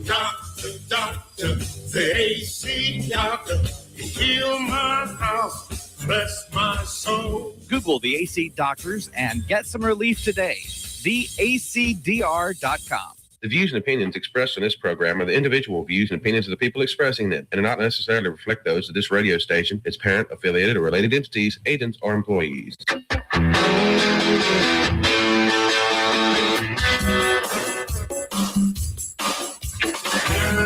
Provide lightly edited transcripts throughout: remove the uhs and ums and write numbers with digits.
Doctor, doctor, the AC doctor, heal my house, bless my soul. Google the AC doctors and get some relief today. TheACDR.com. The views and opinions expressed in this program are the individual views and opinions of the people expressing them and do not necessarily reflect those of this radio station, its parent, affiliated, or related entities, agents, or employees.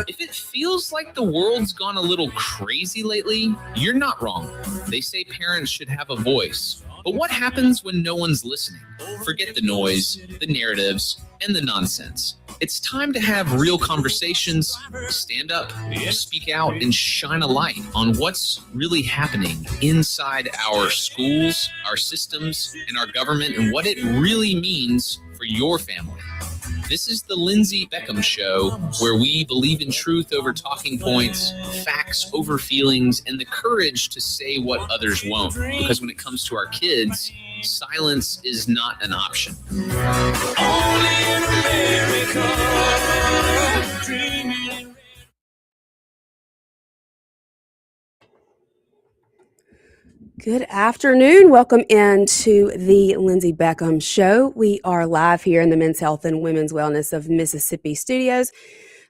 If it feels like the world's gone a little crazy lately, you're not wrong. They say parents should have a voice. But what happens when no one's listening? Forget the noise, the narratives, and the nonsense. It's time to have real conversations, stand up, speak out, and shine a light on what's really happening inside our schools, our systems, and our government, and what it really means for your family. This is the Lindsey Beckham Show, where we believe in truth over talking points, facts over feelings, and the courage to say what others won't. Because when it comes to our kids, silence is not an option. Only in America, dreaming. Good afternoon. Welcome into the Lindsey Beckham Show. We are live here in the Men's Health and Women's Wellness of Mississippi studios.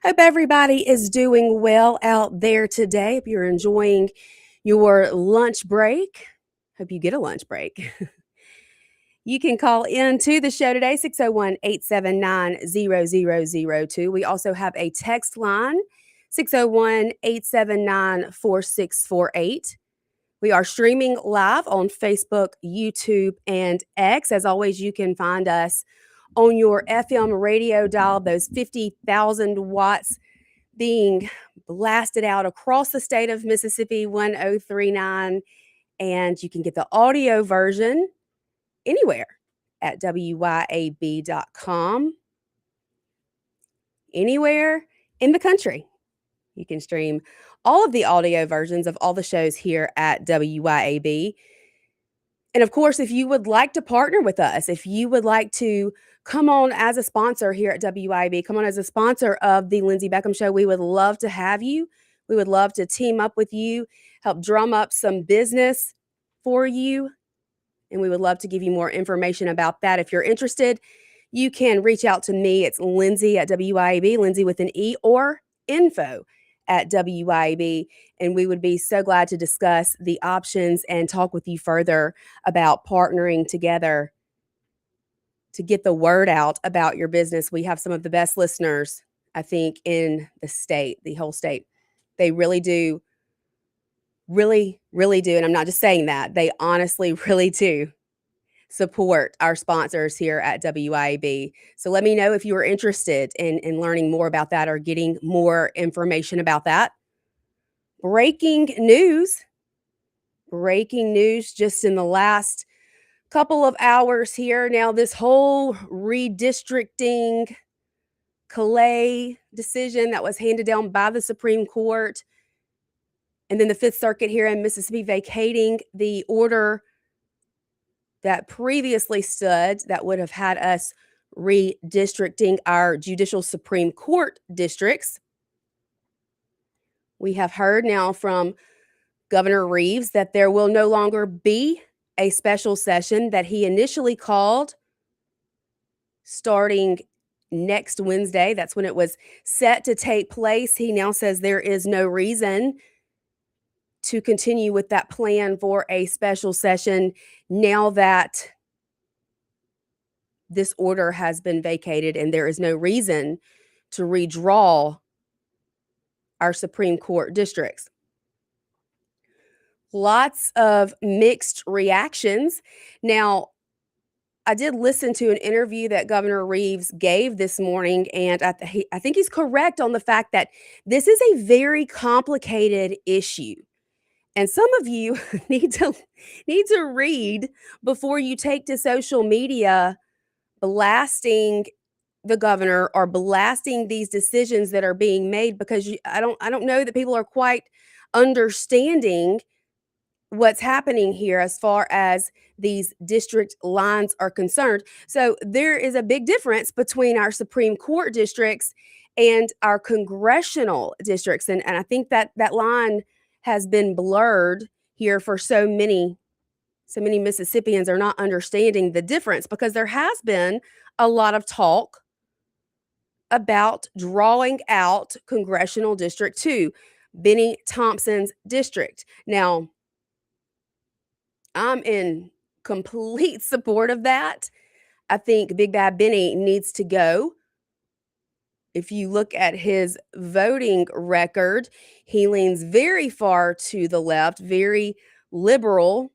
Hope everybody is doing well out there today. If you're enjoying your lunch break, hope you get a lunch break. You can call in to the show today, 601-879-0002. We also have a text line, 601-879-4648. We are streaming live on Facebook, YouTube, and X. As always, you can find us on your FM radio dial, those 50,000 watts being blasted out across the state of Mississippi, 1039. And you can get the audio version anywhere at wyab.com. Anywhere in the country. You can stream all of the audio versions of all the shows here at WYAB. And of course, if you would like to partner with us, if you would like to come on as a sponsor here at WYAB, come on as a sponsor of the Lindsey Beckham Show, we would love to have you. We would love to team up with you, help drum up some business for you. And we would love to give you more information about that. If you're interested, you can reach out to me. It's Lindsey at WYAB, Lindsey with an E, or info at WYAB, and we would be so glad to discuss the options and talk with you further about partnering together to get the word out about your business. We have some of the best listeners, I think, in the state, the whole state. They really do, really do, and I'm not just saying that, they honestly really do support our sponsors here at WYAB. So let me know if you are interested in learning more about that or getting more information about that. Breaking news just in the last couple of hours here. Now, this whole redistricting Calais decision that was handed down by the Supreme Court, and then the Fifth Circuit here in Mississippi vacating the order that previously stood that would have had us redistricting our judicial Supreme Court districts. We have heard now from Governor Reeves that there will no longer be a special session that he initially called starting next Wednesday. That's when it was set to take place. He now says there is no reason to continue with that plan for a special session now that this order has been vacated and there is no reason to redraw our Supreme Court districts. Lots of mixed reactions. Now, I did listen to an interview that Governor Reeves gave this morning, and I think he's correct on the fact that this is a very complicated issue. And some of you need to read before you take to social media blasting the governor or blasting these decisions that are being made, because I don't know that people are quite understanding what's happening here as far as these district lines are concerned. So there is a big difference between our Supreme Court districts and our congressional districts. And I think that line has been blurred here for so many Mississippians are not understanding the difference, because there has been a lot of talk about drawing out Congressional District 2, Benny Thompson's district. Now, I'm in complete support of that. I think Big Bad Benny needs to go. If you look at his voting record, he leans very far to the left, very liberal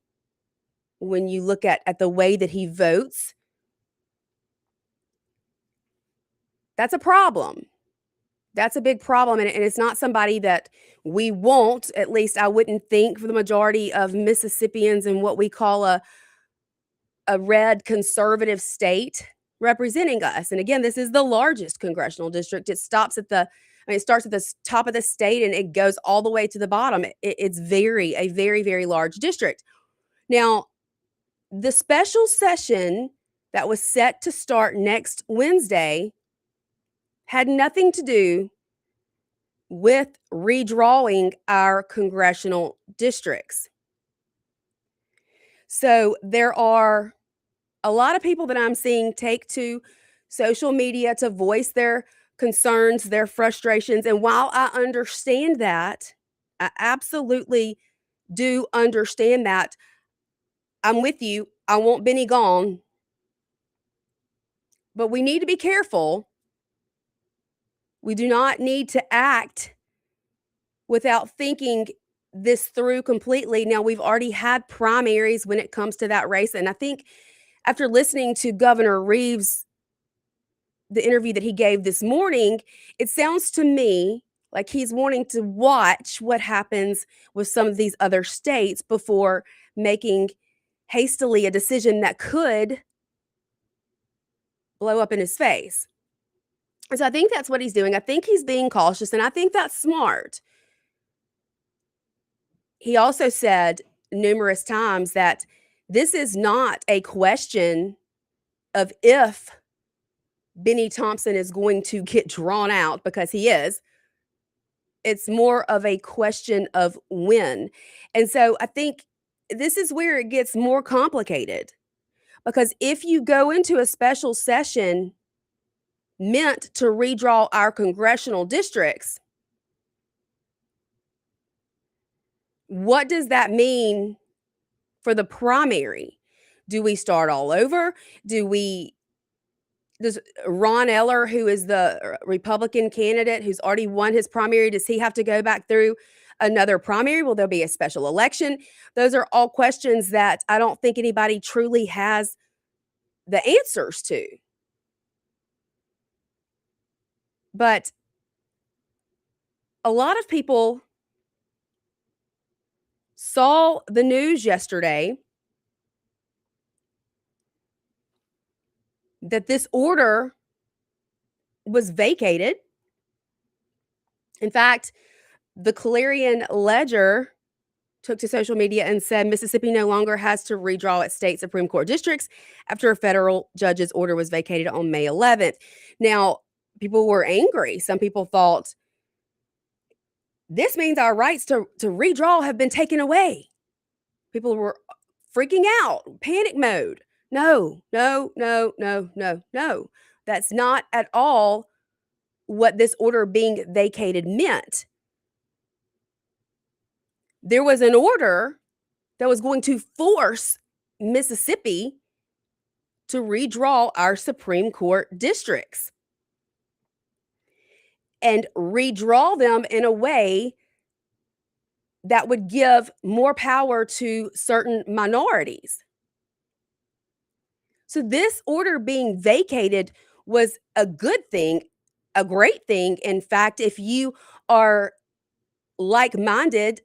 when you look at the way that he votes. That's a problem. That's a big problem. And it's not somebody that we want, at least I wouldn't think, for the majority of Mississippians in what we call a red conservative state representing us. And again, this is the largest congressional district. It starts at the top of the state and it goes all the way to the bottom. It's a very, very large district. Now, the special session that was set to start next Wednesday had nothing to do with redrawing our congressional districts. So there are a lot of people that I'm seeing take to social media to voice their concerns, their frustrations. And while I understand that, I absolutely do understand that. I'm with you. I want Benny gone. But we need to be careful. We do not need to act without thinking this through completely. Now, we've already had primaries when it comes to that race. And I think after listening to Governor Reeves, the interview that he gave this morning, it sounds to me like he's wanting to watch what happens with some of these other states before making hastily a decision that could blow up in his face. So I think that's what he's doing. I think he's being cautious, and I think that's smart. He also said numerous times that this is not a question of if Benny Thompson is going to get drawn out, because he is. It's more of a question of when. And so I think this is where it gets more complicated, because if you go into a special session meant to redraw our congressional districts, what does that mean for the primary? Do we start all over? Does Ron Eller, who is the Republican candidate who's already won his primary, does he have to go back through another primary? Will there be a special election? Those are all questions that I don't think anybody truly has the answers to. But a lot of people saw the news yesterday that this order was vacated. In fact, the Clarion Ledger took to social media and said Mississippi no longer has to redraw its state Supreme Court districts after a federal judge's order was vacated on May 11th. Now, people were angry. Some people thought, this means our rights to redraw have been taken away. People were freaking out, panic mode. No. That's not at all what this order being vacated meant. There was an order that was going to force Mississippi to redraw our Supreme Court districts and redraw them in a way that would give more power to certain minorities. So this order being vacated was a good thing, a great thing. In fact, if you are like-minded,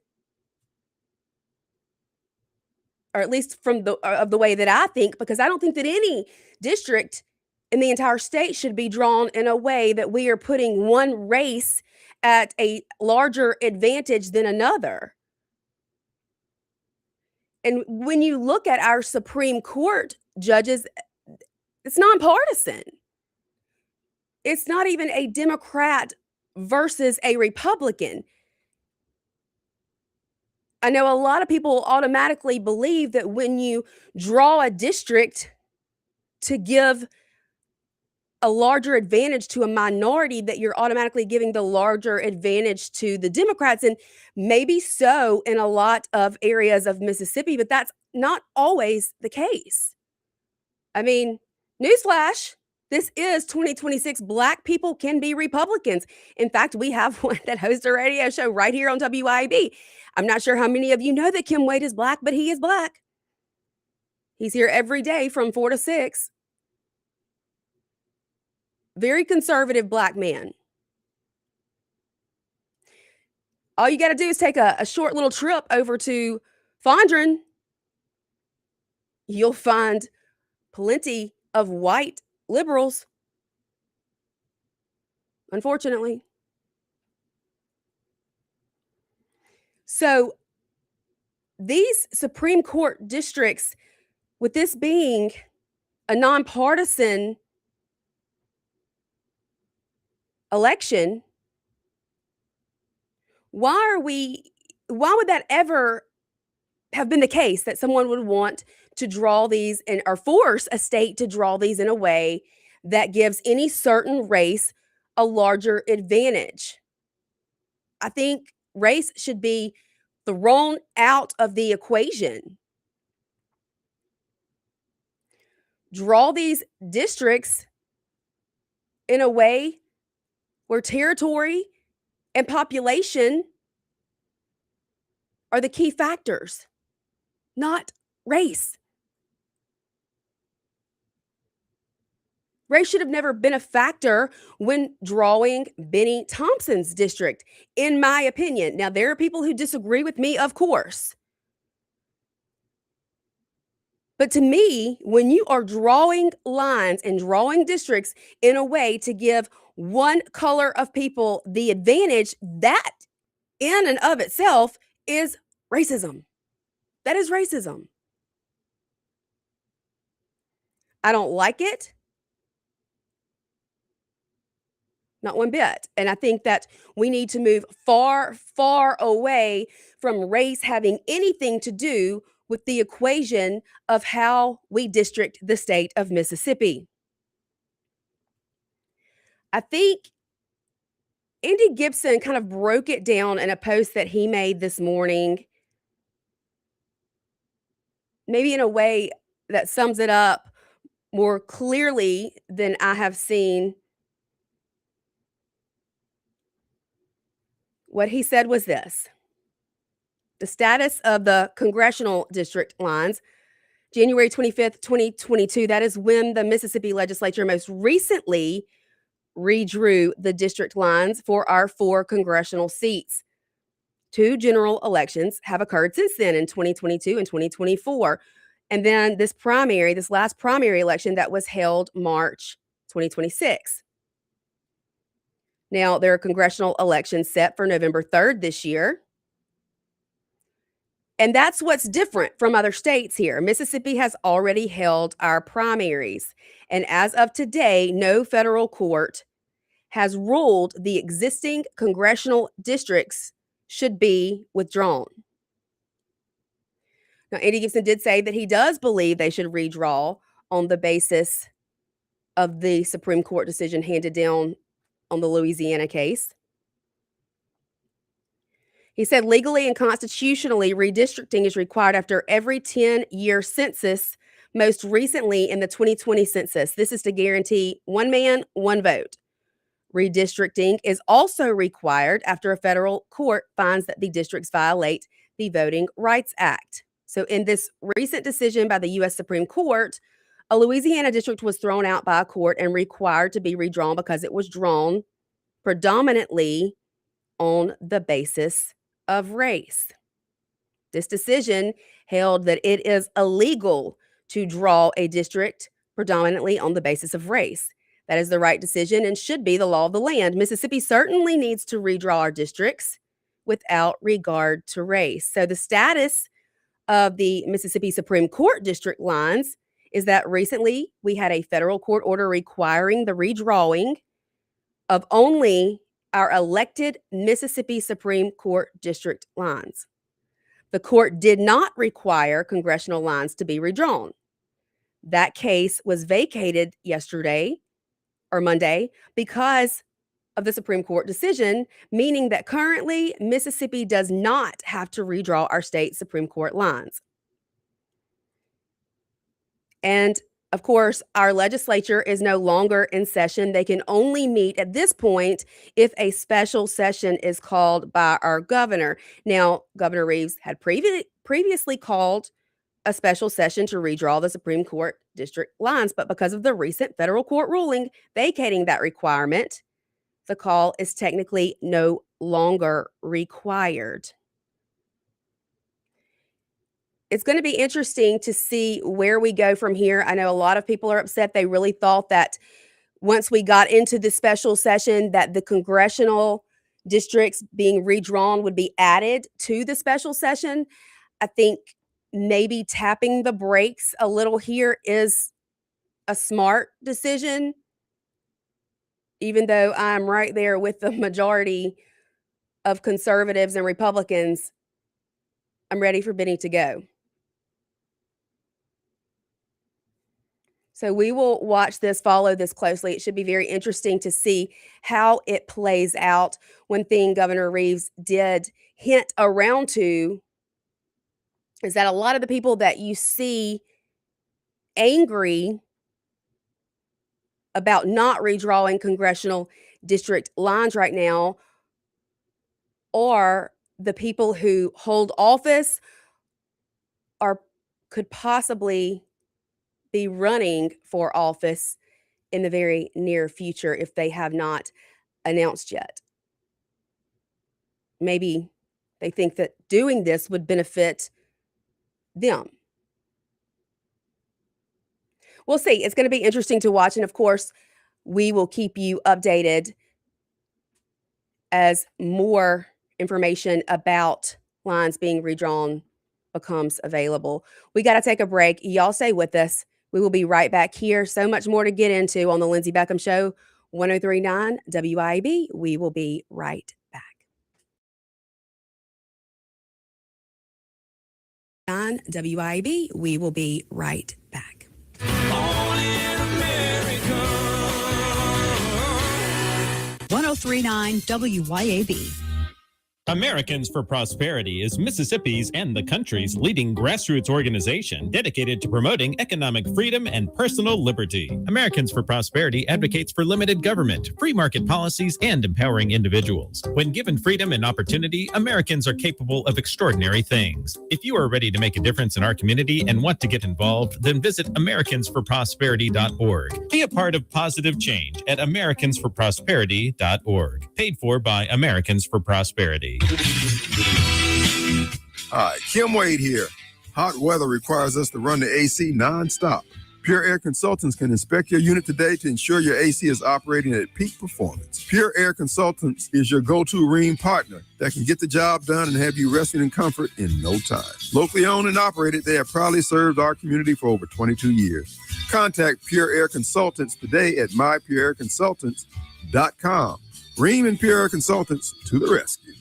or at least from the way that I think, because I don't think that any district in the entire state should be drawn in a way that we are putting one race at a larger advantage than another. And when you look at our Supreme Court judges, it's nonpartisan. It's not even a Democrat versus a Republican. I know a lot of people automatically believe that when you draw a district to give a larger advantage to a minority, that you're automatically giving the larger advantage to the Democrats. And maybe so in a lot of areas of Mississippi, but that's not always the case. I mean, newsflash, this is 2026. Black people can be Republicans. In fact, we have one that hosts a radio show right here on WIAB. I'm not sure how many of you know that Kim Wade is Black, but he is Black. He's here every day from 4 to 6. Very conservative Black man. All you got to do is take a short little trip over to Fondren. You'll find plenty of white liberals, unfortunately. So these Supreme Court districts, with this being a nonpartisan election, why would that ever have been the case that someone would want to draw these or force a state to draw these in a way that gives any certain race a larger advantage? I think race should be thrown out of the equation. Draw these districts in a way where territory and population are the key factors, not race. Race should have never been a factor when drawing Benny Thompson's district, in my opinion. Now, there are people who disagree with me, of course. But to me, when you are drawing lines and drawing districts in a way to give one color of people the advantage, that in and of itself is racism. That is racism. I don't like it. Not one bit. And I think that we need to move far, far away from race having anything to do with the equation of how we district the state of Mississippi. I think Andy Gibson kind of broke it down in a post that he made this morning, maybe in a way that sums it up more clearly than I have seen. What he said was this: the status of the congressional district lines, January 25th, 2022, that is when the Mississippi legislature most recently redrew the district lines for our 4 congressional seats. 2 general elections have occurred since then in 2022 and 2024. And then this last primary election that was held March 2026. Now, there are congressional elections set for November 3rd this year. And that's what's different from other states here. Mississippi has already held our primaries. And as of today, no federal court has ruled the existing congressional districts should be withdrawn. Now, Andy Gibson did say that he does believe they should redraw on the basis of the Supreme Court decision handed down on the Louisiana case. He said legally and constitutionally, redistricting is required after every 10-year census, most recently in the 2020 census. This is to guarantee one man, one vote. Redistricting is also required after a federal court finds that the districts violate the Voting Rights Act. So in this recent decision by the U.S. Supreme Court, a Louisiana district was thrown out by a court and required to be redrawn because it was drawn predominantly on the basis of race. This decision held that it is illegal to draw a district predominantly on the basis of race. That is the right decision and should be the law of the land. Mississippi certainly needs to redraw our districts without regard to race. So the status of the Mississippi Supreme Court district lines is that recently we had a federal court order requiring the redrawing of only our elected Mississippi Supreme Court district lines. The court did not require congressional lines to be redrawn. That case was vacated Monday, because of the Supreme Court decision, meaning that currently Mississippi does not have to redraw our state Supreme Court lines. And of course, our legislature is no longer in session. They can only meet at this point if a special session is called by our governor. Now, Governor Reeves had previously called a special session to redraw the Supreme Court district lines, but because of the recent federal court ruling vacating that requirement, the call is technically no longer required. It's going to be interesting to see where we go from here. I know a lot of people are upset. They really thought that once we got into the special session that the congressional districts being redrawn would be added to the special session. I think maybe tapping the brakes a little here is a smart decision, even though I'm right there with the majority of conservatives and Republicans. I'm ready for Benny to go. So we will follow this closely. It should be very interesting to see how it plays out. One thing Governor Reeves did hint around to is that a lot of the people that you see angry about not redrawing congressional district lines right now are the people who hold office or could possibly be running for office in the very near future if they have not announced yet. Maybe they think that doing this would benefit them. We'll see. It's going to be interesting to watch. And of course, we will keep you updated as more information about lines being redrawn becomes available. We got to take a break. Y'all stay with us. We will be right back here. So much more to get into on the Lindsey Beckham Show, 103.9 WIAB. We will be right back. On WIAB, we will be right back. Only in America. 103.9 WIAB. Americans for Prosperity is Mississippi's and the country's leading grassroots organization dedicated to promoting economic freedom and personal liberty. Americans for Prosperity advocates for limited government, free market policies, and empowering individuals. When given freedom and opportunity, Americans are capable of extraordinary things. If you are ready to make a difference in our community and want to get involved, then visit americansforprosperity.org. Be a part of positive change at americansforprosperity.org. Paid for by Americans for Prosperity. Hi, Kim Wade here. Hot weather requires us to run the AC nonstop. Pure Air Consultants can inspect your unit today to ensure your AC is operating at peak performance. Pure Air Consultants is your go-to Rheem partner that can get the job done and have you resting in comfort in no time. Locally owned and operated, they have proudly served our community for over 22 years. Contact Pure Air Consultants today at mypureairconsultants.com. Rheem and Pure Air Consultants to the rescue.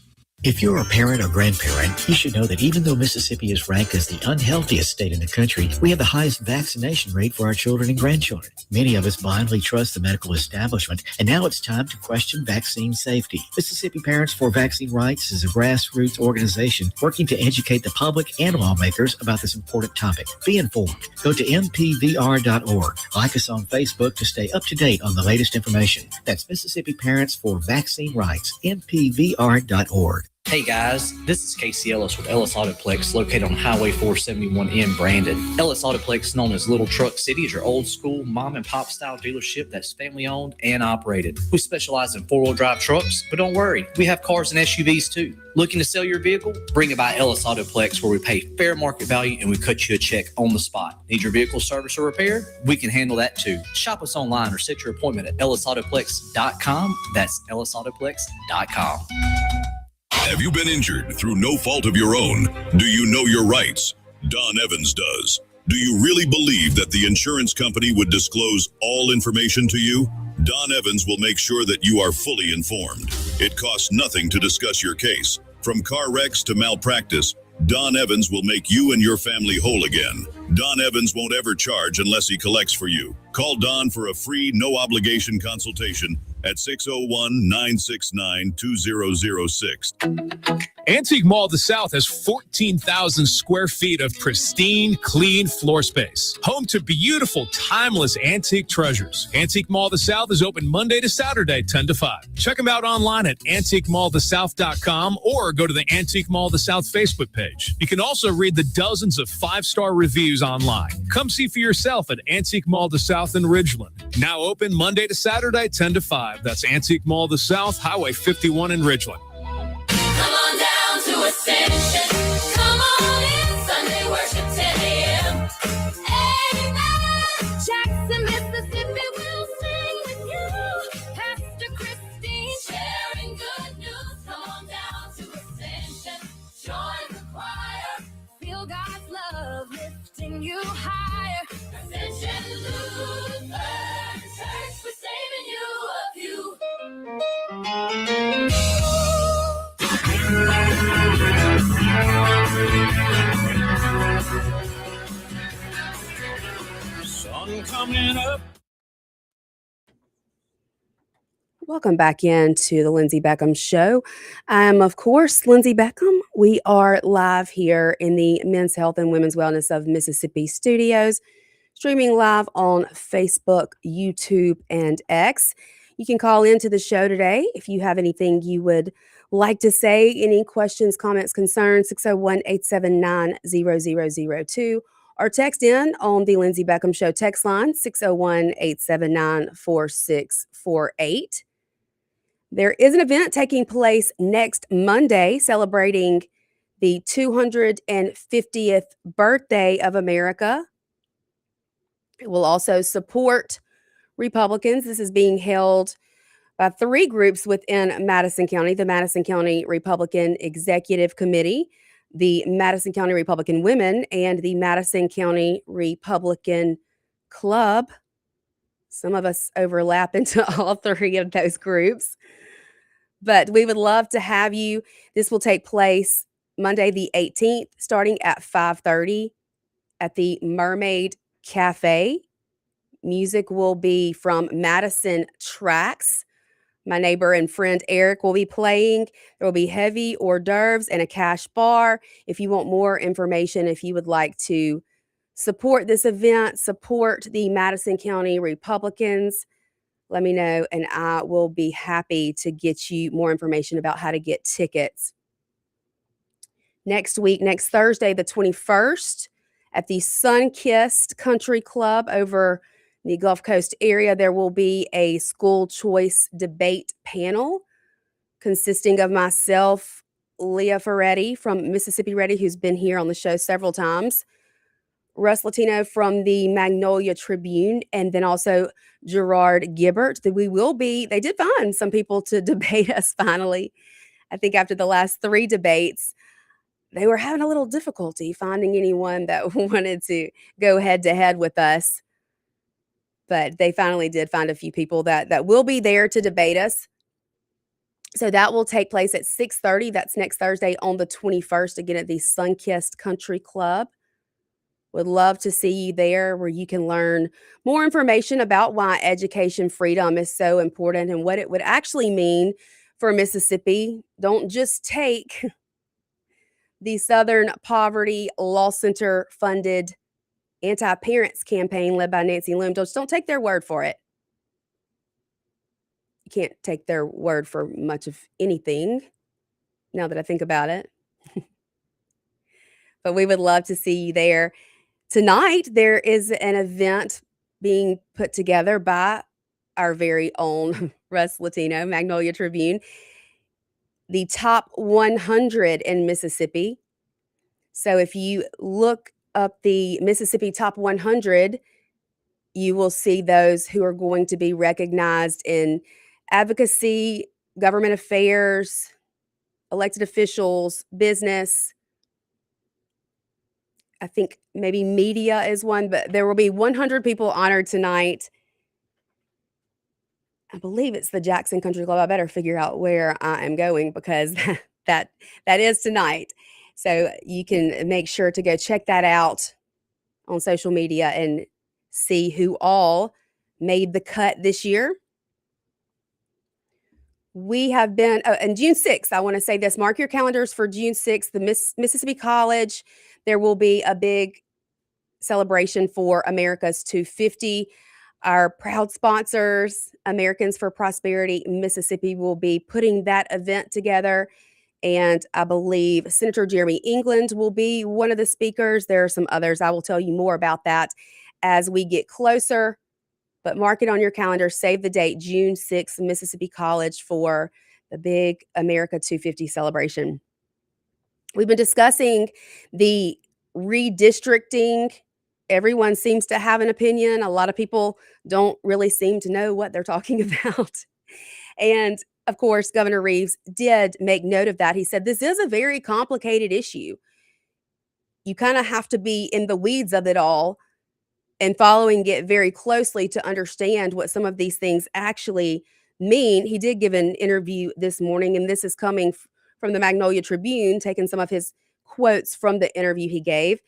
If you're a parent or grandparent, you should know that even though Mississippi is ranked as the unhealthiest state in the country, we have the highest vaccination rate for our children and grandchildren. Many of us blindly trust the medical establishment, and now it's time to question vaccine safety. Mississippi Parents for Vaccine Rights is a grassroots organization working to educate the public and lawmakers about this important topic. Be informed. Go to mpvr.org. Like us on Facebook to stay up to date on the latest information. That's Mississippi Parents for Vaccine Rights, mpvr.org. Hey guys, this is Casey Ellis with Ellis Autoplex, located on Highway 471 in Brandon. Ellis Autoplex, known as Little Truck City, is your old school mom and pop style dealership that's family owned and operated. We specialize in 4-wheel drive trucks, but don't worry, we have cars and SUVs too. Looking to sell your vehicle? Bring it by Ellis Autoplex, where we pay fair market value and we cut you a check on the spot. Need your vehicle service or repaired? We can handle that too. Shop us online or set your appointment at ellisautoplex.com. That's ellisautoplex.com. Have you been injured through no fault of your own? Do you know your rights? Don Evans does. Do you really believe that the insurance company would disclose all information to you? Don Evans will make sure that you are fully informed. It costs nothing to discuss your case. From car wrecks to malpractice, Don Evans will make you and your family whole again. Don Evans won't ever charge unless he collects for you. Call Don for a free, no-obligation consultation at 601-969-2006. Antique Mall of the South has 14,000 square feet of pristine, clean floor space. Home to beautiful, timeless antique treasures. Antique Mall of the South is open Monday to Saturday, 10 to 5. Check them out online at antiquemallofthesouth.com or go to the Antique Mall of the South Facebook page. You can also read the dozens of 5-star reviews online. Come see for yourself at Antique Mall of the South in Ridgeland. Now open Monday to Saturday, 10 to 5. That's Antique Mall of the South, Highway 51 in Ridgeland. Come on down to Ascension. Come on in, Sunday worship 10 a.m. Amen. Jackson, Mississippi will sing with you. Pastor Christine sharing good news. Come on down to Ascension. Join the choir. Feel God's love lifting you higher. Ascension Lutheran Church, we're saving you a few. Sun coming up. Welcome back into the Lindsey Beckham Show. I'm, of course, Lindsey Beckham. We are live here in the Men's Health and Women's Wellness of Mississippi studios, streaming live on Facebook, YouTube, and X. You can call into the show today if you have anything you would like to say, any questions, comments, concerns, 601-879-0002, or text in on the Lindsey Beckham Show text line, 601-879-4648. There is an event taking place next Monday celebrating the 250th birthday of America. It will also support Republicans. This is being held by 3 groups within Madison County: the Madison County Republican Executive Committee, the Madison County Republican Women, and the Madison County Republican Club. Some of us overlap into all 3 of those groups, but we would love to have you. This will take place Monday the 18th, starting at 5:30 at the Mermaid Cafe. Music will be from Madison Tracks. My neighbor and friend Eric will be playing. There will be heavy hors d'oeuvres and a cash bar. If you want more information, if you would like to support this event, support the Madison County Republicans, let me know, and I will be happy to get you more information about how to get tickets. Next week, next Thursday, the 21st, at the Sun-Kissed Country Club over the Gulf Coast area, there will be a school choice debate panel consisting of myself, Leah Ferretti from Mississippi Ready, who's been here on the show several times, Russ Latino from the Magnolia Tribune, and then also Gerard Gibbert. They did find some people to debate us finally. I think after the last 3 debates, they were having a little difficulty finding anyone that wanted to go head to head with us. But they finally did find a few people that will be there to debate us. So that will take place at 6:30. That's next Thursday on the 21st, again at the Sun-Kissed Country Club. Would love to see you there, where you can learn more information about why education freedom is so important and what it would actually mean for Mississippi. Don't just take the Southern Poverty Law Center funded anti-parents campaign led by Nancy Loom. Just don't take their word for it. You can't take their word for much of anything, now that I think about it. But we would love to see you there. Tonight, there is an event being put together by our very own Russ Latino, Magnolia Tribune, the top 100 in Mississippi. So if you look up the Mississippi Top 100, you will see those who are going to be recognized in advocacy, government affairs, elected officials, business. I think maybe media is one, but there will be 100 people honored tonight. I believe it's the Jackson Country Club. I better figure out where I am going because that is tonight. So you can make sure to go check that out on social media and see who all made the cut this year. We have been, and June 6th, I want to say this, mark your calendars for June 6th, the Mississippi College. There will be a big celebration for America's 250. Our proud sponsors, Americans for Prosperity Mississippi, will be putting that event together. And I believe Senator Jeremy England will be one of the speakers. There are some others. I will tell you more about that as we get closer. But mark it on your calendar. Save the date, June 6th, Mississippi College, for the big America 250 celebration. We've been discussing the redistricting. Everyone seems to have an opinion. A lot of people don't really seem to know what they're talking about. And of course, Governor Reeves did make note of that. He said, this is a very complicated issue. You kind of have to be in the weeds of it all and following it very closely to understand what some of these things actually mean. He did give an interview this morning, and this is coming from the Magnolia Tribune, taking some of his quotes from the interview he gave.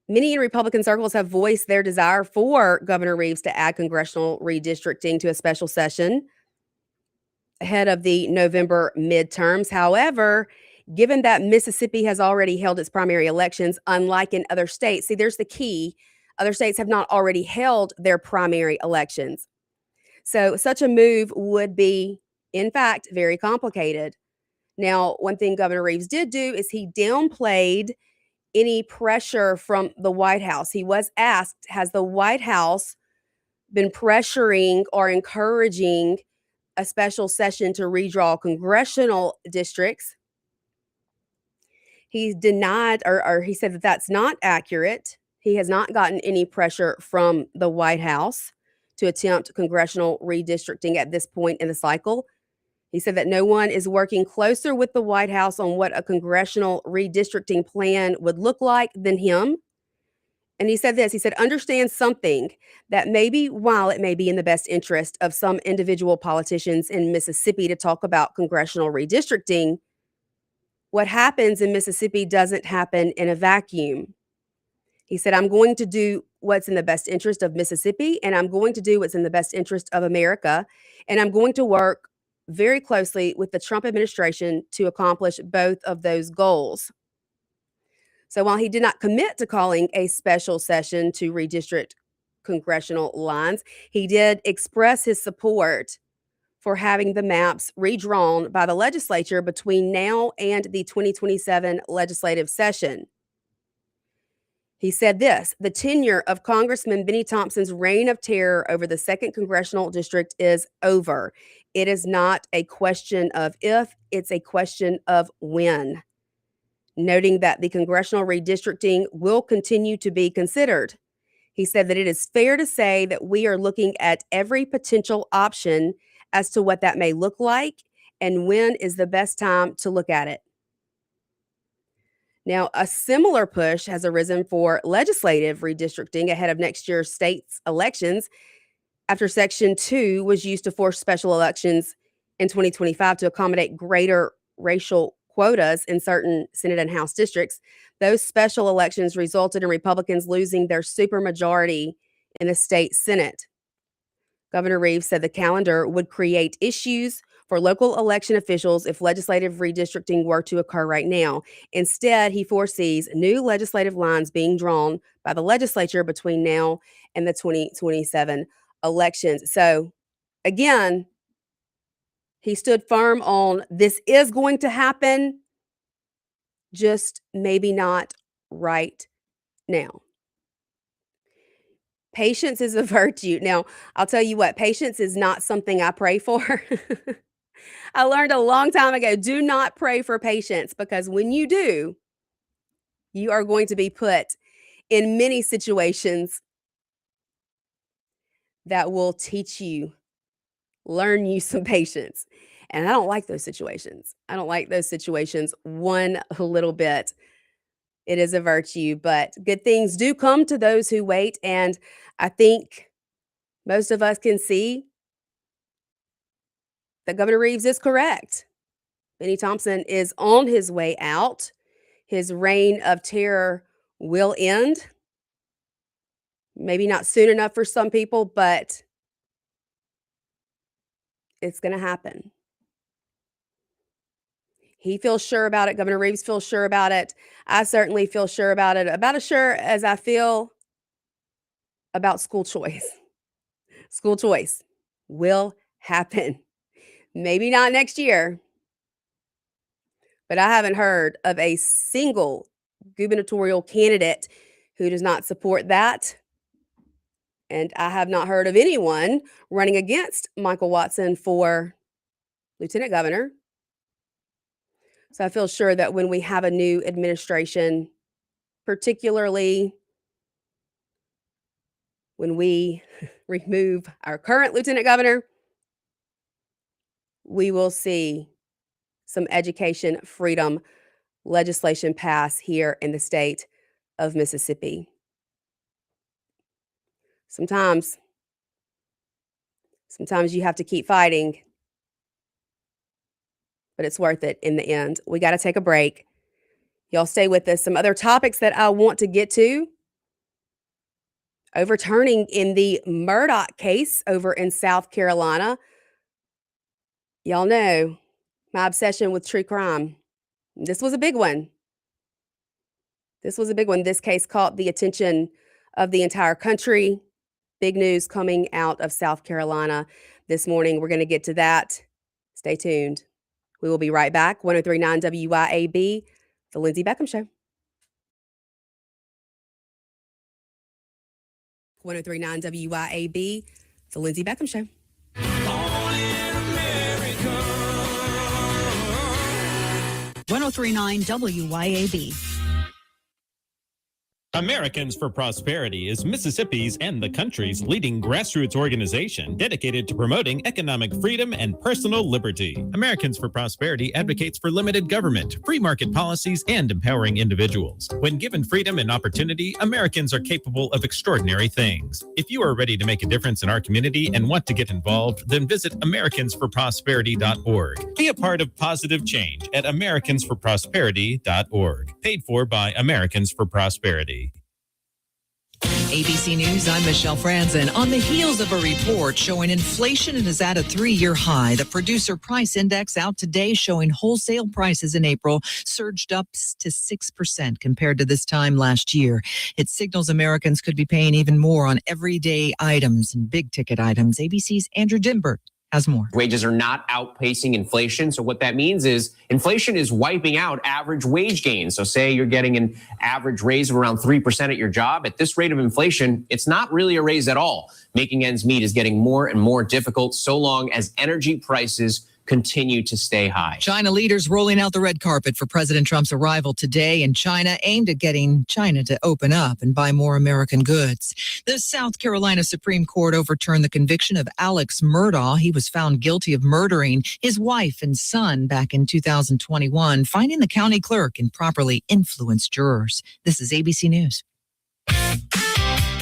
Many in Republican circles have voiced their desire for Governor Reeves to add congressional redistricting to a special session ahead of the November midterms. However, given that Mississippi has already held its primary elections, unlike in other states, see, there's the key. Other states have not already held their primary elections. So such a move would be, in fact, very complicated. Now, one thing Governor Reeves did do is he downplayed any pressure from the White House. He was asked, has the White House been pressuring or encouraging a special session to redraw congressional districts? He denied, or he said that that's not accurate. He has not gotten any pressure from the White House to attempt congressional redistricting at this point in the cycle. He said that no one is working closer with the White House on what a congressional redistricting plan would look like than him. And he said this, he said, understand something, that maybe while it may be in the best interest of some individual politicians in Mississippi to talk about congressional redistricting, what happens in Mississippi doesn't happen in a vacuum. He said, I'm going to do what's in the best interest of Mississippi, and I'm going to do what's in the best interest of America, and I'm going to work very closely with the Trump administration to accomplish both of those goals. So while he did not commit to calling a special session to redistrict congressional lines, he did express his support for having the maps redrawn by the legislature between now and the 2027 legislative session. He said this, the tenure of Congressman Benny Thompson's reign of terror over the 2nd Congressional District is over. It is not a question of if, it's a question of when. Noting that the congressional redistricting will continue to be considered. He said that it is fair to say that we are looking at every potential option as to what that may look like and when is the best time to look at it. Now, a similar push has arisen for legislative redistricting ahead of next year's state's elections after Section 2 was used to force special elections in 2025 to accommodate greater racial quotas in certain Senate and House districts. Those special elections resulted in Republicans losing their supermajority in the state Senate. Governor Reeves said the calendar would create issues for local election officials if legislative redistricting were to occur right now. Instead, he foresees new legislative lines being drawn by the legislature between now and the 2027 elections. So, again, he stood firm on this is going to happen, just maybe not right now. Patience is a virtue. Now, I'll tell you what, patience is not something I pray for. I learned a long time ago, do not pray for patience, because when you do, you are going to be put in many situations that will teach you, learn you some patience. And I don't like those situations. I don't like those situations one little bit. It is a virtue, but good things do come to those who wait. And I think Most of us can see that Governor Reeves is correct. Benny Thompson is on his way out. His reign of terror will end. Maybe not soon enough for some people, but it's going to happen. He feels sure about it. Governor Reeves feels sure about it. I certainly feel sure about it. About as sure as I feel about school choice. School choice will happen. Maybe not next year, but I haven't heard of a single gubernatorial candidate who does not support that. And I have not heard of anyone running against Michael Watson for lieutenant governor. So I feel sure that when we have a new administration, particularly when we remove our current lieutenant governor, we will see some education freedom legislation pass here in the state of Mississippi. Sometimes you have to keep fighting, but it's worth it in the end. We got to take a break. Y'all stay with us. Some other topics that I want to get to. Overturning in the Murdaugh case over in South Carolina. Y'all know my obsession with true crime. This was a big one. This case caught the attention of the entire country. Big news coming out of South Carolina this morning. We're going to get to that. Stay tuned. We will be right back. 103.9 WYAB, The Lindsey Beckham Show. 103.9 WYAB, The Lindsey Beckham Show. 103.9 WYAB. Americans for Prosperity is Mississippi's and the country's leading grassroots organization dedicated to promoting economic freedom and personal liberty. Americans for Prosperity advocates for limited government, free market policies, and empowering individuals. When given freedom and opportunity, Americans are capable of extraordinary things. If you are ready to make a difference in our community and want to get involved, then visit americansforprosperity.org. Be a part of positive change at americansforprosperity.org. Paid for by Americans for Prosperity. ABC News, I'm Michelle Franzen. On the heels of a report showing inflation is at a 3-year high, the Producer Price Index out today showing wholesale prices in April surged up to 6% compared to this time last year. It signals Americans could be paying even more on everyday items and big ticket items. ABC's Andrew Dimberg has more. Wages are not outpacing inflation. So what that means is inflation is wiping out average wage gains. So say you're getting an average raise of around 3% at your job. At this rate of inflation, it's not really a raise at all. Making ends meet is getting more and more difficult so long as energy prices continue to stay high. China leaders rolling out the red carpet for President Trump's arrival today in China, aimed at getting China to open up and buy more American goods. The South Carolina Supreme Court overturned the conviction of Alex Murdaugh. He was found guilty of murdering his wife and son back in 2021, finding the county clerk improperly influenced jurors. This is ABC News.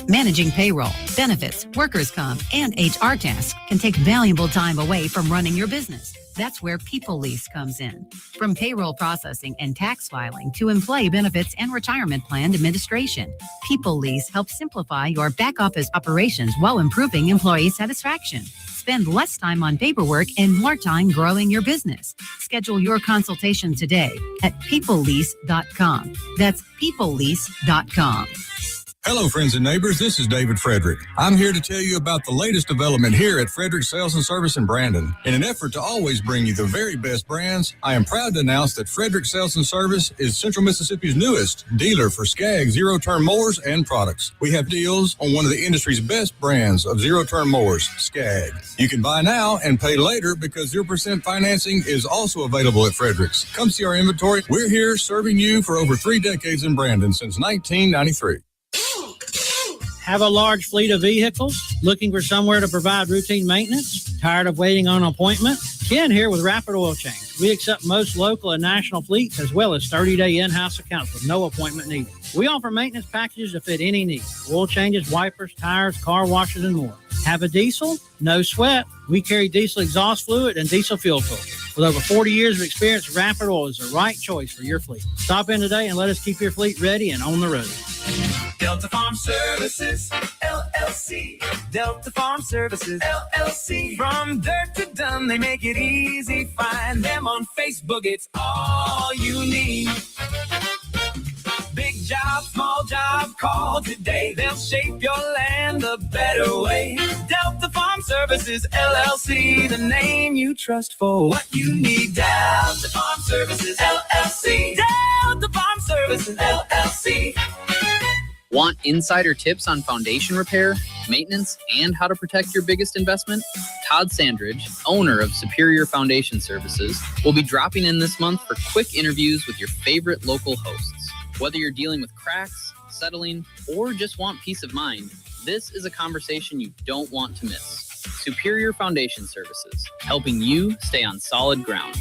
Managing payroll, benefits, workers' comp, and HR tasks can take valuable time away from running your business. That's where People Lease comes in. From payroll processing and tax filing to employee benefits and retirement plan administration, People Lease helps simplify your back office operations while improving employee satisfaction. Spend less time on paperwork and more time growing your business. Schedule your consultation today at peoplelease.com. That's peoplelease.com. Hello, friends and neighbors. This is David Frederick. I'm here to tell you about the latest development here at Frederick Sales and Service in Brandon. In an effort to always bring you the very best brands, I am proud to announce that Frederick Sales and Service is Central Mississippi's newest dealer for Skag zero-turn mowers and products. We have deals on one of the industry's best brands of zero-turn mowers, Skag. You can buy now and pay later because 0% financing is also available at Frederick's. Come see our inventory. We're here serving you for over 3 decades in Brandon since 1993. Have a large fleet of vehicles? Looking for somewhere to provide routine maintenance? Tired of waiting on an appointment? Ken here with Rapid Oil Change. We accept most local and national fleets as well as 30-day in-house accounts with no appointment needed. We offer maintenance packages to fit any need. Oil changes, wipers, tires, car washes, and more. Have a diesel? No sweat. We carry diesel exhaust fluid and diesel fuel filter. With over 40 years of experience, Rapid Oil is the right choice for your fleet. Stop in today and let us keep your fleet ready and on the road. Delta Farm Services, LLC. Delta Farm Services, LLC. From dirt to done, they make it easy. Find them on Facebook, it's all you need. Big job, small job, call today. They'll shape your land a better way. Delta Farm Services, LLC. The name you trust for what you need. Delta Farm Services, LLC. Delta Farm Services, LLC. Want insider tips on foundation repair, maintenance, and how to protect your biggest investment? Todd Sandridge, owner of Superior Foundation Services, will be dropping in this month for quick interviews with your favorite local hosts. Whether you're dealing with cracks, settling, or just want peace of mind, this is a conversation you don't want to miss. Superior Foundation Services, helping you stay on solid ground.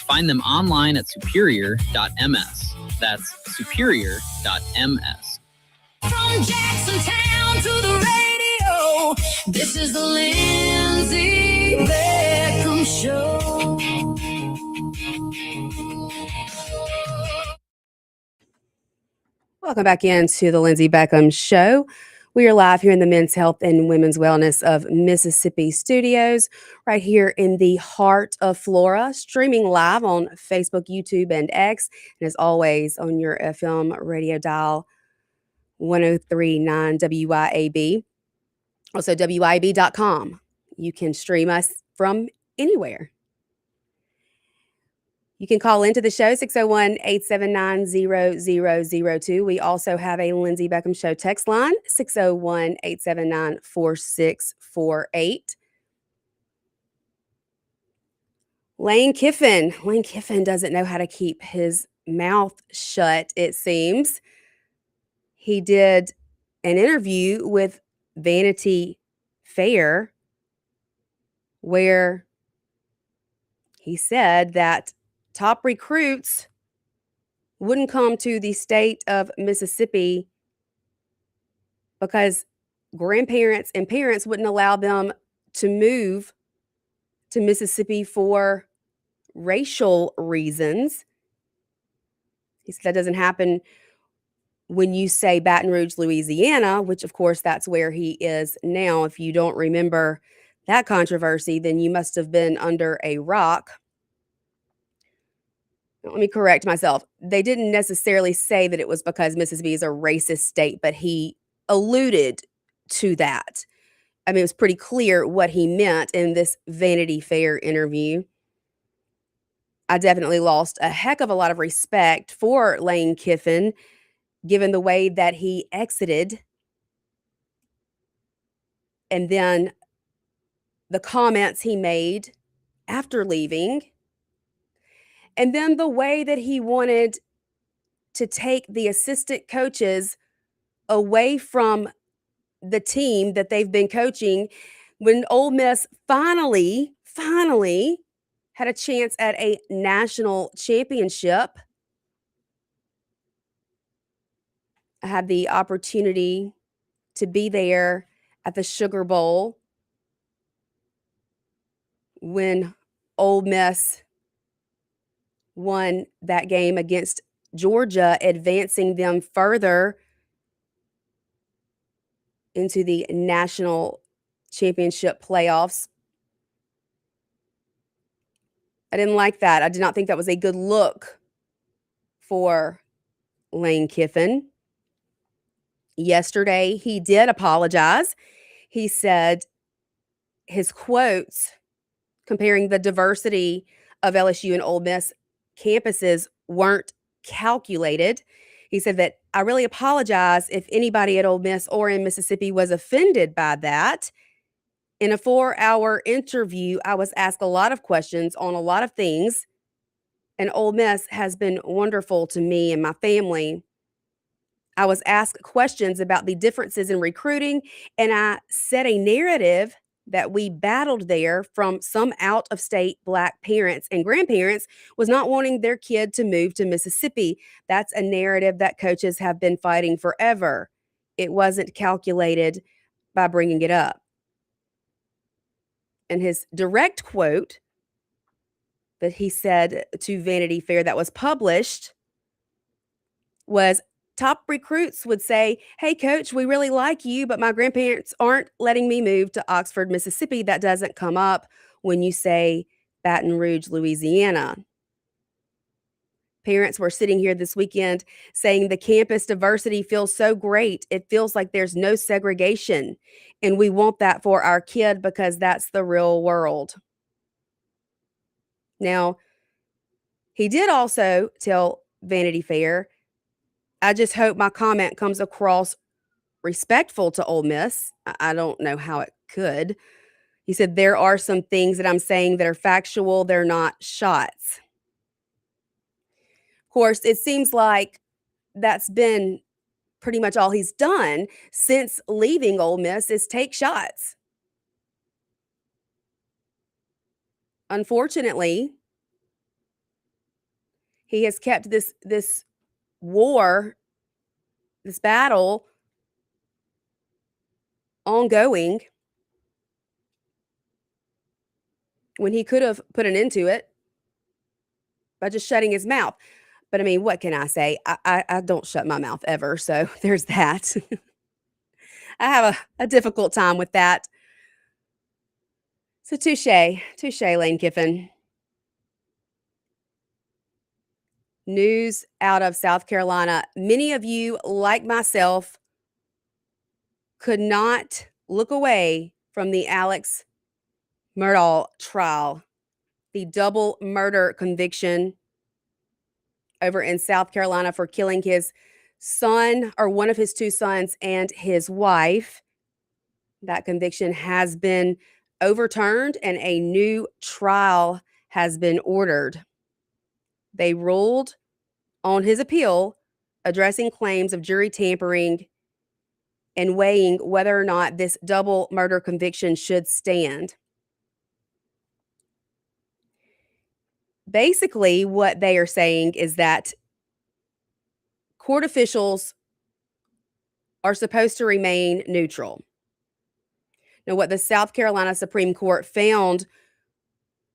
Find them online at superior.ms. That's superior.ms. From Jacksontown to the radio, this is the Lindsey Beckham Show. Welcome back into the Lindsey Beckham Show. We are live here in the Men's Health and Women's Wellness of Mississippi studios, right here in the heart of Flora, streaming live on Facebook, YouTube, and X, and as always on your FM radio dial 103.9 WYAB. Also, WYAB.com. You can stream us from anywhere. You can call into the show, 601-879-0002. We also have a Lindsey Beckham Show text line, 601-879-4648. Lane Kiffin. Lane Kiffin doesn't know how to keep his mouth shut, it seems. He did an interview with Vanity Fair where he said that top recruits wouldn't come to the state of Mississippi because grandparents and parents wouldn't allow them to move to Mississippi for racial reasons. He said that doesn't happen when you say Baton Rouge, Louisiana, which of course that's where he is now. If you don't remember that controversy, then you must have been under a rock. Let me correct myself. They didn't necessarily say that it was because Mississippi is a racist state, but he alluded to that. I mean, it was pretty clear what he meant in this Vanity Fair interview. I definitely lost a heck of a lot of respect for Lane Kiffin, given the way that he exited. And then the comments he made after leaving. And then the way that he wanted to take the assistant coaches away from the team that they've been coaching when Ole Miss finally had a chance at a national championship. I had the opportunity to be there at the Sugar Bowl when Ole Miss won that game against Georgia, advancing them further into the national championship playoffs. I didn't like that. I did not think that was a good look for Lane Kiffin. Yesterday, he did apologize. He said his quotes comparing the diversity of LSU and Ole Miss campuses weren't calculated. He said that I really apologize if anybody at Ole Miss or in Mississippi was offended by that. In a 4-hour interview, I was asked a lot of questions on a lot of things, and Ole Miss has been wonderful to me and my family. I was asked questions about the differences in recruiting, and I set a narrative that we battled there from some out-of-state Black parents and grandparents was not wanting their kid to move to Mississippi. That's a narrative that coaches have been fighting forever. It wasn't calculated by bringing it up. And his direct quote that he said to Vanity Fair that was published was, top recruits would say, "Hey, coach, we really like you, but my grandparents aren't letting me move to Oxford, Mississippi." That doesn't come up when you say Baton Rouge, Louisiana. Parents were sitting here this weekend saying the campus diversity feels so great. It feels like there's no segregation, and we want that for our kid because that's the real world. Now, he did also tell Vanity Fair, "I just hope my comment comes across respectful to Ole Miss." I don't know how it could. He said, "There are some things that I'm saying that are factual. They're not shots." Of course, it seems like that's been pretty much all he's done since leaving Ole Miss is take shots. Unfortunately, he has kept this war, this battle ongoing when he could have put an end to it by just shutting his mouth. But I mean, what can I say? I don't shut my mouth ever, so there's that. I have a difficult time with that. So touche, Lane Kiffin. News out of South Carolina. Many of you, like myself, could not look away from the Alex Murdaugh trial, the double murder conviction over in South Carolina for killing his son, or one of his two sons, and his wife. That conviction has been overturned and a new trial has been ordered. They ruled on his appeal, addressing claims of jury tampering and weighing whether or not this double murder conviction should stand. Basically, what they are saying is that court officials are supposed to remain neutral. Now, what the South Carolina Supreme Court found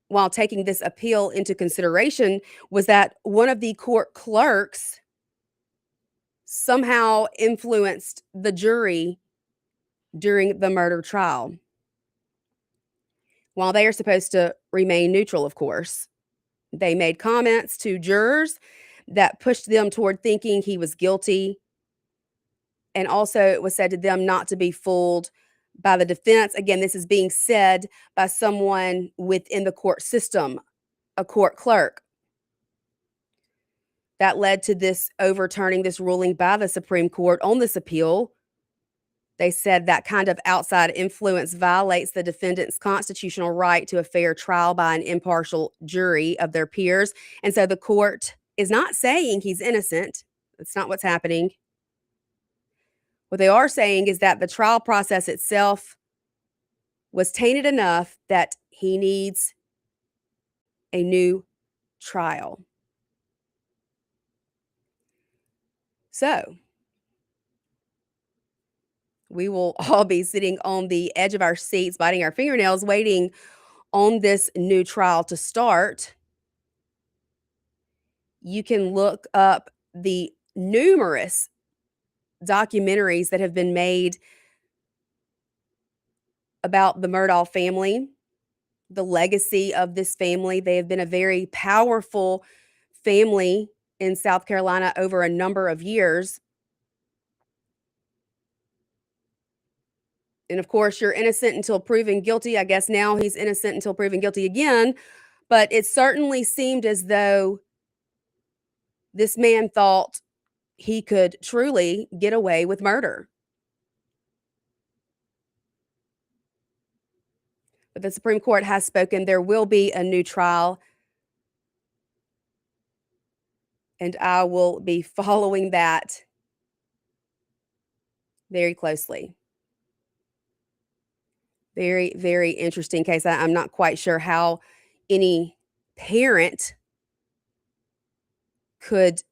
while taking this appeal into consideration was that one of the court clerks somehow influenced the jury during the murder trial. While they are supposed to remain neutral, of course, they made comments to jurors that pushed them toward thinking he was guilty. And also it was said to them not to be fooled by the defense. Again, this is being said by someone within the court system, a court clerk. That led to this overturning, this ruling by the Supreme Court on this appeal. They said that kind of outside influence violates the defendant's constitutional right to a fair trial by an impartial jury of their peers. And so the court is not saying he's innocent. That's not what's happening. What they are saying is that the trial process itself was tainted enough that he needs a new trial. So, we will all be sitting on the edge of our seats, biting our fingernails, waiting on this new trial to start. You can look up the numerous documentaries that have been made about the Murdaugh family, the legacy of this family. They have been a very powerful family in South Carolina over a number of years. And of course, you're innocent until proven guilty. I guess now he's innocent until proven guilty again. But it certainly seemed as though this man thought he could truly get away with murder. But the Supreme Court has spoken. There will be a new trial. And I will be following that very closely. Very, very interesting case. I'm not quite sure how any parent could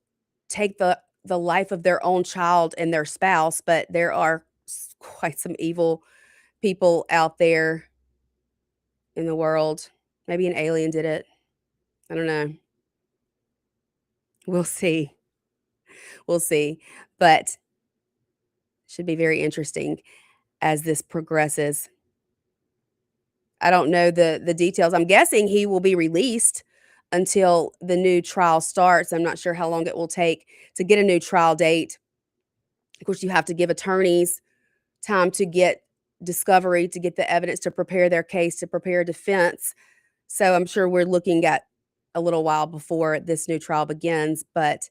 take the life of their own child and their spouse, but there are quite some evil people out there in the world. Maybe an alien did it. I don't know. We'll see. We'll see. But should be very interesting as this progresses. I don't know the details. I'm guessing he will be released until the new trial starts. I'm not sure how long it will take to get a new trial date. Of course, you have to give attorneys time to get discovery, to get the evidence, to prepare their case, to prepare defense. So I'm sure we're looking at a little while before this new trial begins, but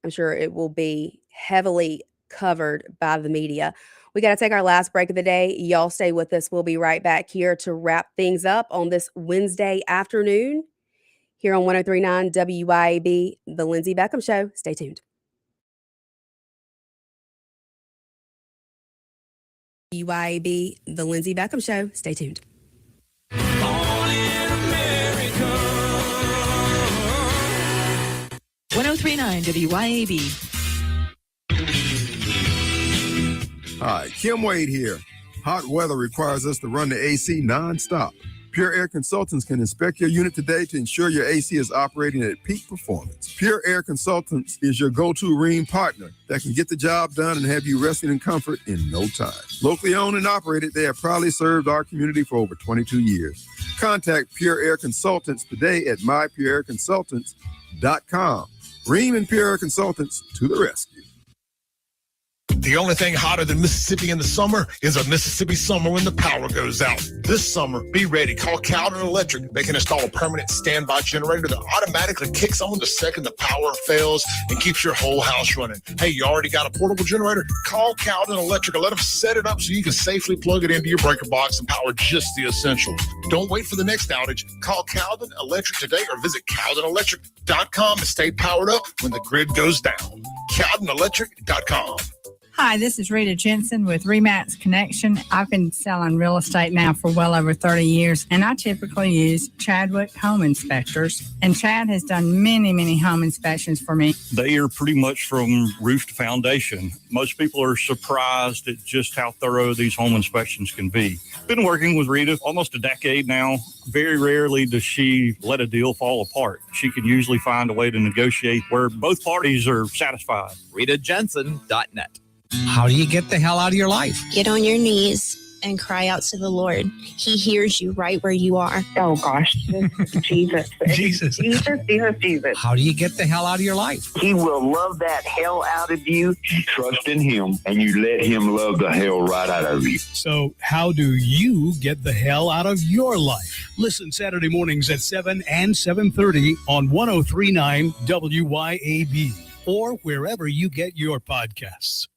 I'm sure it will be heavily covered by the media. We got to take our last break of the day. Y'all stay with us. We'll be right back here to wrap things up on this Wednesday afternoon here on 103.9 WYAB, The Lindsey Beckham Show. Stay tuned. WYAB, The Lindsey Beckham Show. Stay tuned. 103.9 WYAB. Hi, Kim Wade here. Hot weather requires us to run the AC nonstop. Pure Air Consultants can inspect your unit today to ensure your AC is operating at peak performance. Pure Air Consultants is your go-to Rheem partner that can get the job done and have you resting in comfort in no time. Locally owned and operated, they have proudly served our community for over 22 years. Contact Pure Air Consultants today at mypureairconsultants.com. Rheem and Pure Air Consultants to the rescue. The only thing hotter than Mississippi in the summer is a Mississippi summer when the power goes out. This summer, be ready. Call Cowden Electric. They can install a permanent standby generator that automatically kicks on the second the power fails and keeps your whole house running. Hey, you already got a portable generator? Call Cowden Electric and let them set it up so you can safely plug it into your breaker box and power just the essentials. Don't wait for the next outage. Call Cowden Electric today or visit CowdenElectric.com and stay powered up when the grid goes down. CowdenElectric.com. Hi, this is Rita Jensen with Remax Connection. I've been selling real estate now for well over 30 years, and I typically use Chadwick Home Inspectors. And Chad has done many, many home inspections for me. They are pretty much from roof to foundation. Most people are surprised at just how thorough these home inspections can be. Been working with Rita almost a decade now. Very rarely does she let a deal fall apart. She can usually find a way to negotiate where both parties are satisfied. RitaJensen.net. How do you get the hell out of your life? Get on your knees and cry out to the Lord. He hears you right where you are. Oh, gosh. Jesus. Jesus. Jesus. How do you get the hell out of your life? He will love that hell out of you. You trust in him, and you let him love the hell right out of you. So how do you get the hell out of your life? Listen Saturday mornings at 7 and 7:30 on 103.9 WYAB or wherever you get your podcasts.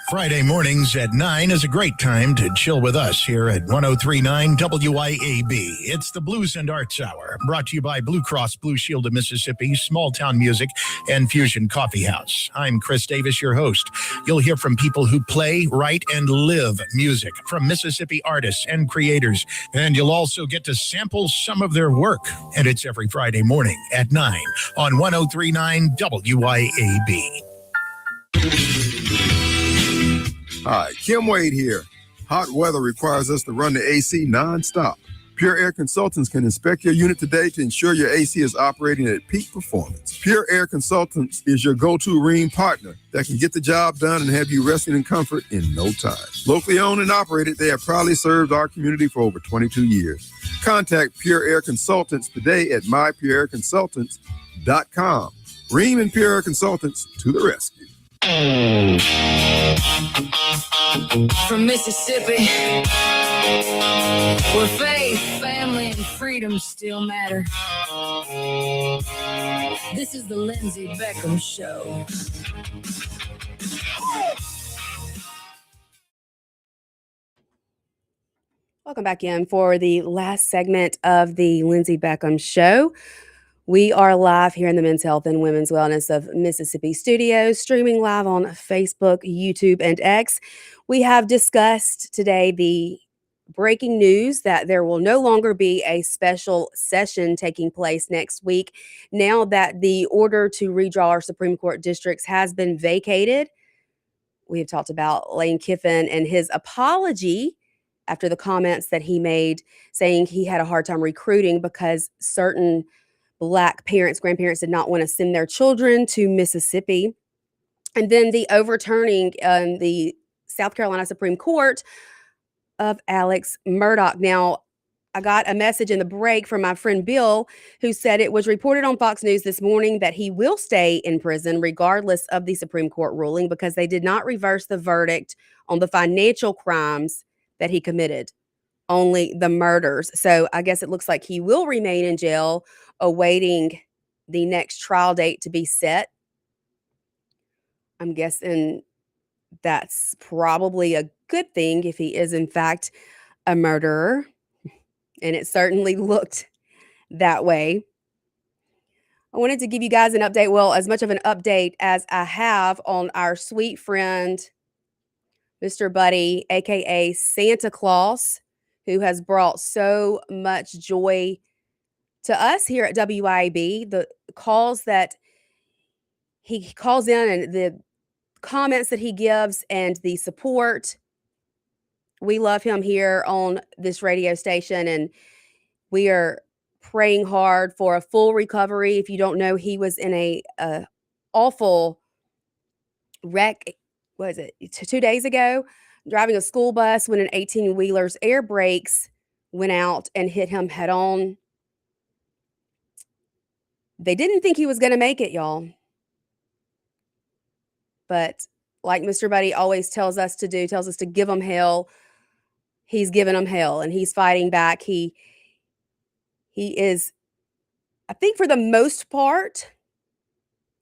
Friday mornings at 9 is a great time to chill with us here at 103.9 WYAB. It's the Blues and Arts Hour, brought to you by Blue Cross Blue Shield of Mississippi, Small Town Music, and Fusion Coffee House. I'm Chris Davis, your host. You'll hear from people who play, write, and live music, from Mississippi artists and creators, and you'll also get to sample some of their work. And it's every Friday morning at 9 on 103.9 WYAB. Hi, Kim Wade here. Hot weather requires us to run the AC nonstop. Pure Air Consultants can inspect your unit today to ensure your AC is operating at peak performance. Pure Air Consultants is your go-to Rheem partner that can get the job done and have you resting in comfort in no time. Locally owned and operated, they have proudly served our community for over 22 years. Contact Pure Air Consultants today at mypureairconsultants.com. Rheem and Pure Air Consultants to the rescue. From Mississippi, where faith, family, and freedom still matter. This is the Lindsey Beckham Show. Welcome back in for the last segment of the Lindsey Beckham Show. We are live here in the Men's Health and Women's Wellness of Mississippi studios, streaming live on Facebook, YouTube, and X. We have discussed today the breaking news that there will no longer be a special session taking place next week now that the order to redraw our Supreme Court districts has been vacated. We have talked about Lane Kiffin and his apology after the comments that he made saying he had a hard time recruiting because certain Black parents, grandparents did not want to send their children to Mississippi. And then the overturning in the South Carolina Supreme Court of Alex Murdaugh. Now, I got a message in the break from my friend Bill, who said it was reported on Fox News this morning that he will stay in prison regardless of the Supreme Court ruling because they did not reverse the verdict on the financial crimes that he committed, only the murders. So I guess it looks like he will remain in jail awaiting the next trial date to be set. I'm guessing that's probably a good thing if he is in fact a murderer. And it certainly looked that way. I wanted to give you guys an update, well, as much of an update as I have on our sweet friend, Mr. Buddy, aka Santa Claus, who has brought so much joy to us here at WIAB. The calls that he calls in and the comments that he gives and the support. We love him here on this radio station, and we are praying hard for a full recovery. If you don't know, he was in a awful wreck. What is it? 2 days ago, driving a school bus when an 18-wheeler's air brakes went out and hit him head on. They didn't think he was going to make it, y'all. But like Mr. Buddy always tells us to do, tells us to give him hell. He's giving him hell, and he's fighting back. He is, I think, for the most part,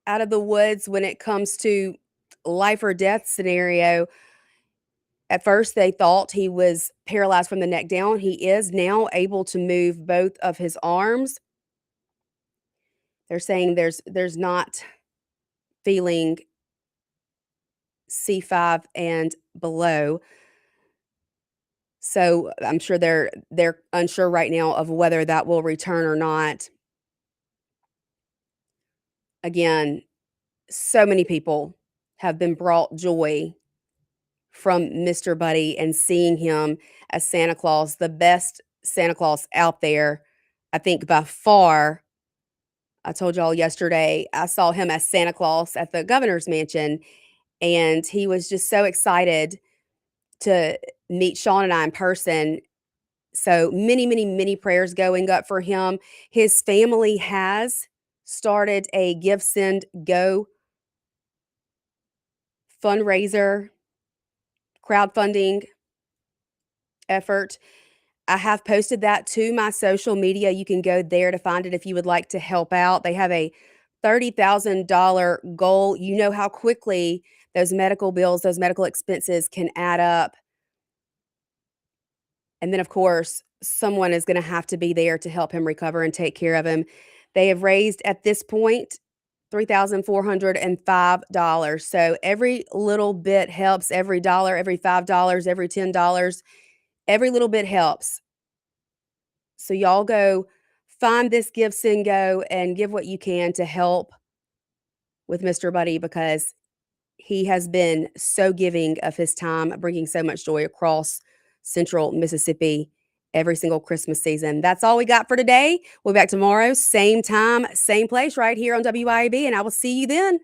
out of the woods when it comes to life or death scenario. At first, they thought he was paralyzed from the neck down. He is now able to move both of his arms. They're saying there's not feeling C5 and below. So I'm sure they're unsure right now of whether that will return or not. Again, so many people have been brought joy from Mr. Buddy and seeing him as Santa Claus, the best Santa Claus out there, I think by far. I told y'all yesterday, I saw him as Santa Claus at the governor's mansion, and he was just so excited to meet Sean and I in person. So many, many, many prayers going up for him. His family has started a Give, Send, Go fundraiser, crowdfunding effort. I have posted that to my social media. You can go there to find it if you would like to help out. They have a $30,000 goal. You know how quickly those medical bills, those medical expenses can add up. And then, of course, someone is going to have to be there to help him recover and take care of him. They have raised at this point $3,405. So every little bit helps. Every dollar, every $5, every $10, every little bit helps. So y'all go find this Give, Send, Go and give what you can to help with Mr. Buddy, because he has been so giving of his time, bringing so much joy across Central Mississippi every single Christmas season. That's all we got for today. We'll be back tomorrow, same time, same place, right here on WIAB, and I will see you then.